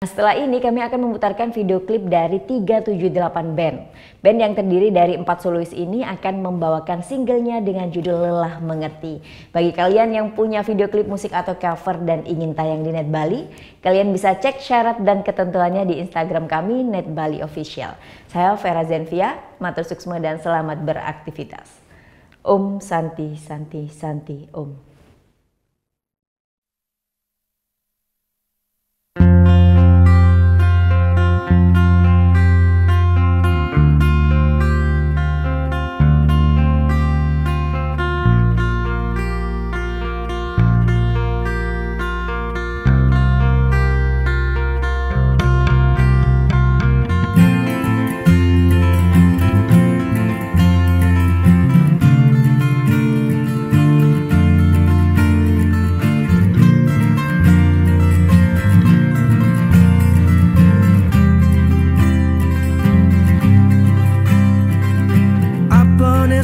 Setelah ini kami akan memutarkan video klip dari 378 Band. Band yang terdiri dari 4 solois ini akan membawakan singlenya dengan judul Lelah Mengerti. Bagi kalian yang punya video klip musik atau cover dan ingin tayang di Net Bali, kalian bisa cek syarat dan ketentuannya di Instagram kami Net Bali Official. Saya Vera Zenvia, matur suksma dan selamat beraktivitas. Om Santi Santi Santi Om.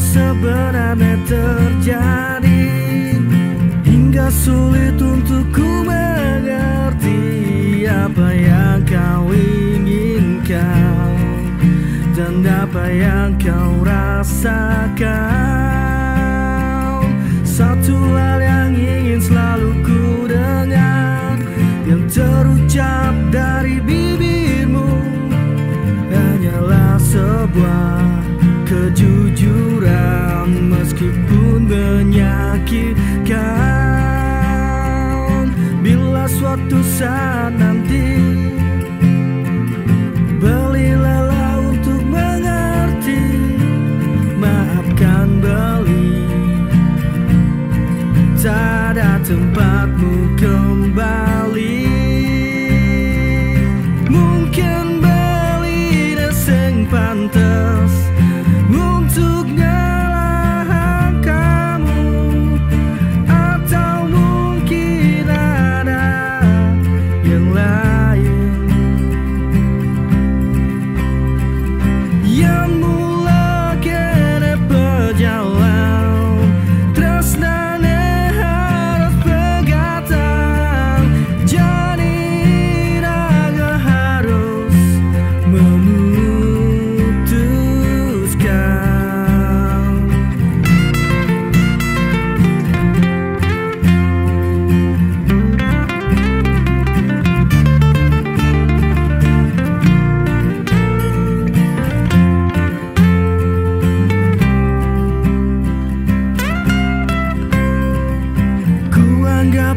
Sebenarnya terjadi hingga sulit untuk ku mengerti apa yang kau inginkan dan apa yang kau rasakan. Satu hal yang ingin selalu ku dengar yang terucap dari bibirmu hanyalah sebuah kejujuran, meskipun menyakitkan. Bila suatu saat nanti belilah untuk mengerti, maafkan beli, tak ada tempatmu kembali. Mungkin beli deseng pantas untuk nyalahan kamu, atau mungkin ada yang lain yang mula kena berjalan. Tresnane harus pegatan, jadi raga harus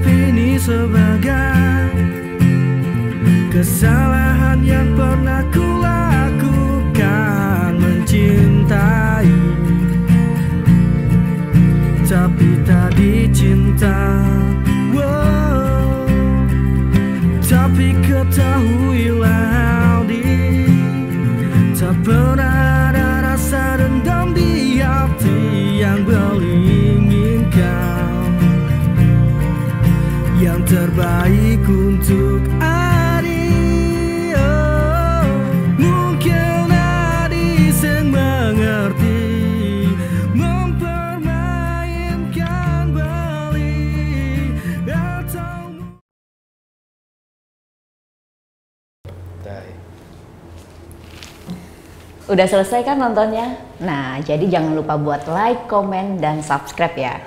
ini sebagai kesalahan yang pernah ku lakukan, mencintai tapi tak dicinta. Wow. Tapi ketahuilah Aldi, tak pernah ada rasa dendam di hati yang menginginkan yang terbaik untuk Adi. Oh, mungkin Adi seng mengerti, mempermainkan beli atau Udah selesai kan nontonnya? Nah, jadi jangan lupa buat like, komen, dan subscribe ya.